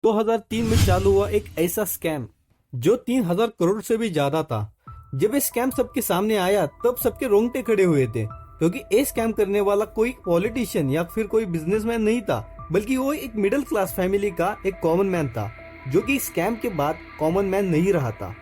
2003 में चालू हुआ एक ऐसा स्कैम जो 3000 करोड़ से भी ज्यादा था। जब ये स्कैम सबके सामने आया तब सबके रोंगटे खड़े हुए थे, क्योंकि ये स्कैम करने वाला कोई पॉलिटिशियन या फिर कोई बिजनेसमैन नहीं था, बल्कि वो एक मिडिल क्लास फैमिली का एक कॉमन मैन था, जो कि स्कैम के बाद कॉमन मैन नहीं रहा था।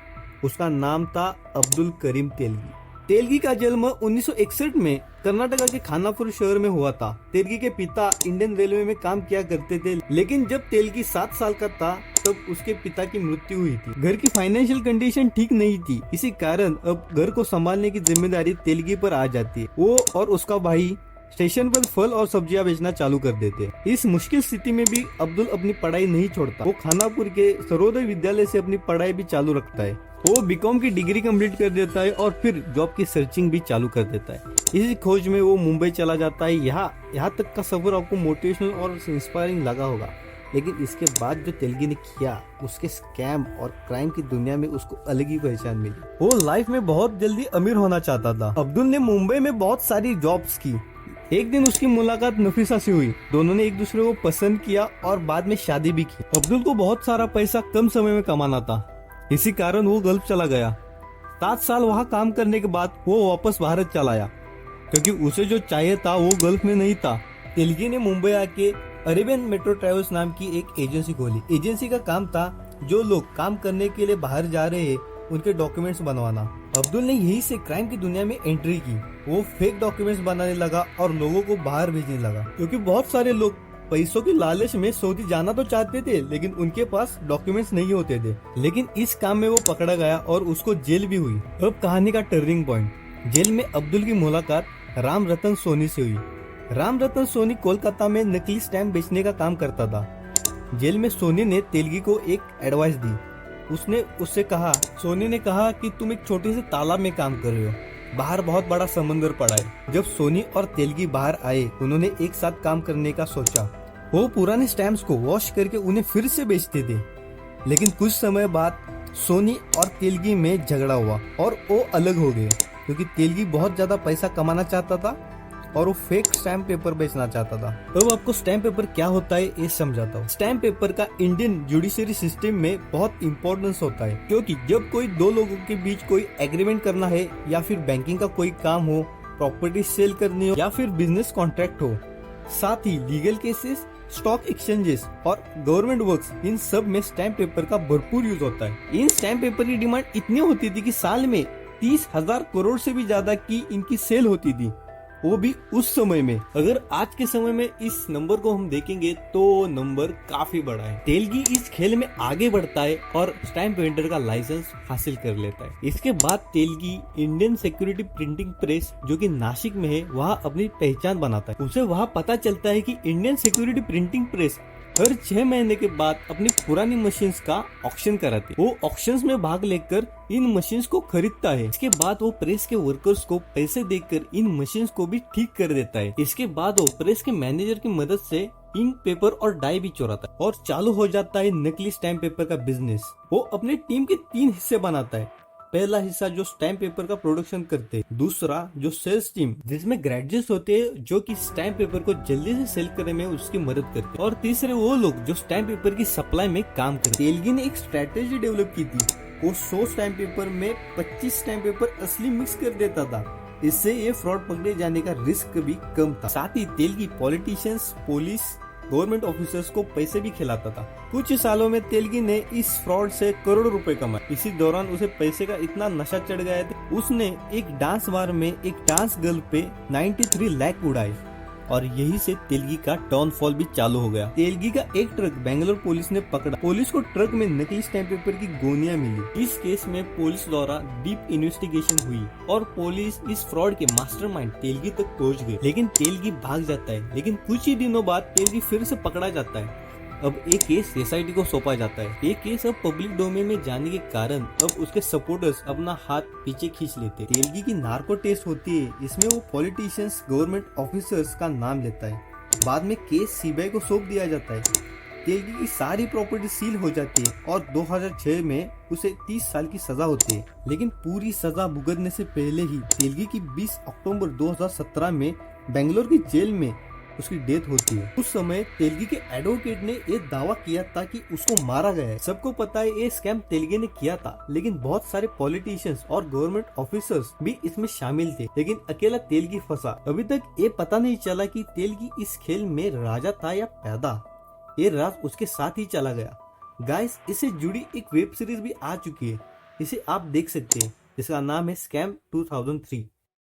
उसका नाम था अब्दुल करीम तेलगी। तेलगी का जन्म 1961 में कर्नाटका के खानापुर शहर में हुआ था। तेलगी के पिता इंडियन रेलवे में काम किया करते थे, लेकिन जब तेलगी 7 साल का था तब उसके पिता की मृत्यु हुई थी। घर की फाइनेंशियल कंडीशन ठीक नहीं थी, इसी कारण अब घर को संभालने की जिम्मेदारी तेलगी पर आ जाती है। वो और उसका भाई स्टेशन पर फल और सब्जियां बेचना चालू कर देते। इस मुश्किल स्थिति में भी अब्दुल अपनी पढ़ाई नहीं छोड़ता। वो खानापुर के सर्वोदय विद्यालय से अपनी पढ़ाई भी चालू रखता है। वो बीकॉम की डिग्री कंप्लीट कर देता है और फिर जॉब की सर्चिंग भी चालू कर देता है। इसी खोज में वो मुंबई चला जाता है। यहाँ तक का सफर आपको मोटिवेशनल और इंस्पायरिंग लगा होगा, लेकिन इसके बाद जो तेलगी ने किया, उसके स्कैम और क्राइम की दुनिया में उसको अलग ही पहचान मिली। वो लाइफ में बहुत जल्दी अमीर होना चाहता था। अब्दुल ने मुंबई में बहुत सारी जॉब्स की। एक दिन उसकी मुलाकात नफीसा से हुई। दोनों ने एक दूसरे को पसंद किया और बाद में शादी भी की। अब्दुल को बहुत सारा पैसा कम समय में कमाना था, इसी कारण वो गल्फ चला गया। 7 साल वहाँ काम करने के बाद वो वापस भारत चला आया, क्योंकि उसे जो चाहिए था वो गल्फ में नहीं था। तेलगी ने मुंबई आके अरेबियन मेट्रो ट्रेवल्स नाम की एक एजेंसी खोली। एजेंसी का काम था जो लोग काम करने के लिए बाहर जा रहे हैं उनके डॉक्यूमेंट्स बनवाना। अब्दुल ने यही से क्राइम की दुनिया में एंट्री की। वो फेक डॉक्यूमेंट्स बनाने लगा और लोगों को बाहर भेजने लगा, क्योंकि बहुत सारे लोग पैसों की लालच में सऊदी जाना तो चाहते थे, लेकिन उनके पास डॉक्यूमेंट्स नहीं होते थे। लेकिन इस काम में वो पकड़ा गया और उसको जेल भी हुई। अब कहानी का टर्निंग पॉइंट। जेल में अब्दुल की मुलाकात राम रतन सोनी से हुई। राम रतन सोनी कोलकाता में नकली स्टैम्प बेचने का काम करता था। जेल में सोनी ने तेलगी को एक एडवाइस दी। सोनी ने कहा कि तुम एक छोटे से तालाब में काम कर रहे हो, बाहर बहुत बड़ा समंदर पड़ा है। जब सोनी और तेलगी बाहर आए, उन्होंने एक साथ काम करने का सोचा। वो पुराने स्टैम्प्स को वॉश करके उन्हें फिर से बेचते थे। लेकिन कुछ समय बाद सोनी और तेलगी में झगड़ा हुआ और वो अलग हो गए, क्योंकि तेलगी बहुत ज्यादा पैसा कमाना चाहता था और वो फेक स्टैम्प पेपर बेचना चाहता था। अब आपको स्टैम्प पेपर क्या होता है ये समझाता हूँ। स्टैम्प पेपर का इंडियन जुडिशरी सिस्टम में बहुत इंपॉर्टेंस होता है, क्योंकि जब कोई दो लोगों के बीच कोई एग्रीमेंट करना है, या फिर बैंकिंग का कोई काम हो, प्रॉपर्टी सेल करनी हो, या फिर बिजनेस कॉन्ट्रैक्ट हो, साथ ही लीगल केसेस, स्टॉक एक्सचेंजेस और गवर्नमेंट वर्क्स, इन सब में स्टैम्प पेपर का भरपूर यूज होता है। इन स्टैम्प पेपर की डिमांड इतनी होती थी कि साल में 30,000 करोड़ से भी ज्यादा की इनकी सेल होती थी, वो भी उस समय में। अगर आज के समय में इस नंबर को हम देखेंगे तो नंबर काफी बड़ा है। तेलगी इस खेल में आगे बढ़ता है और स्टैम्प वेंडर का लाइसेंस हासिल कर लेता है। इसके बाद Telgi Indian security printing press, जो कि नासिक में है, वहाँ अपनी पहचान बनाता है। उसे वहाँ पता चलता है कि इंडियन सिक्योरिटी प्रिंटिंग प्रेस हर 6 महीने के बाद अपनी पुरानी मशीन्स का ऑक्शन कराती है। वो ऑक्शंस में भाग लेकर इन मशीन्स को खरीदता है। इसके बाद वो प्रेस के वर्कर्स को पैसे देकर इन मशीन्स को भी ठीक कर देता है। इसके बाद वो प्रेस के मैनेजर की मदद से इंक, पेपर और डाई भी चुराता है और चालू हो जाता है नकली स्टैम्प पेपर का बिजनेस। वो अपने टीम के 3 हिस्से बनाता है। पहला हिस्सा जो स्टैम्प पेपर का प्रोडक्शन करते हैं, दूसरा जो सेल्स टीम, जिसमें ग्रेजुएट्स होते हैं जो कि स्टैम्प पेपर को जल्दी से सेल करने में उसकी मदद करते हैं, और तीसरे वो लोग जो स्टैम्प पेपर की सप्लाई में काम करते हैं। तेलगी ने एक स्ट्रेटेजी डेवलप की थी। वो 100 स्टैम्प पेपर में 25 स्टैम्प पेपर असली मिक्स कर देता था। इससे ये फ्रॉड पकड़े जाने का रिस्क भी कम था। साथ ही Telgi politicians, police, government officers को पैसे भी खिलाता था। कुछ सालों में तेलगी ने इस फ्रॉड से करोड़ों रुपए कमाए। इसी दौरान उसे पैसे का इतना नशा चढ़ गया था, उसने एक डांस बार में एक डांस गर्ल पे 93 लाख उड़ाए, और यही से तेलगी का डाउनफॉल भी चालू हो गया। तेलगी का एक ट्रक बेंगलोर पुलिस ने पकड़ा। पुलिस को ट्रक में नकली स्टैम्प पेपर की गोनियां मिली। इस केस में पुलिस द्वारा डीप इन्वेस्टिगेशन हुई और पुलिस इस फ्रॉड के मास्टरमाइंड तेलगी तक पहुंच गई। लेकिन तेलगी भाग जाता है। लेकिन कुछ ही दिनों बाद तेलगी फिर से पकड़ा जाता है। अब एक केस एसआईटी को सौंपा जाता है। ये केस अब पब्लिक डोमेन में जाने के कारण अब उसके सपोर्टर्स अपना हाथ पीछे खींच लेते हैं। तेलगी की नार्को टेस्ट होती है। इसमें वो पॉलिटिशियंस, गवर्नमेंट ऑफिसर्स का नाम लेता है। बाद में केस सीबीआई को सौंप दिया जाता है। तेलगी की सारी प्रॉपर्टी सील हो जाती है और 2006 में उसे 30 साल की सजा होती है। लेकिन पूरी सजा भुगतने से पहले ही तेलगी की 20 अक्टूबर 2017 में बेंगलोर की जेल में उसकी डेथ होती है। उस समय तेलगी के एडवोकेट ने ये दावा किया था कि उसको मारा गया है। सबको पता है ये स्कैम तेलगी ने किया था, लेकिन बहुत सारे पॉलिटिशियंस और गवर्नमेंट ऑफिसर्स भी इसमें शामिल थे, लेकिन अकेला तेलगी फंसा। अभी तक ये पता नहीं चला कि तेलगी इस खेल में राजा था या पैदा। ये राज उसके साथ ही चला गया। गाइस, इससे जुड़ी एक वेब सीरीज भी आ चुकी है, इसे आप देख सकते हैं। इसका नाम है स्कैम 2003।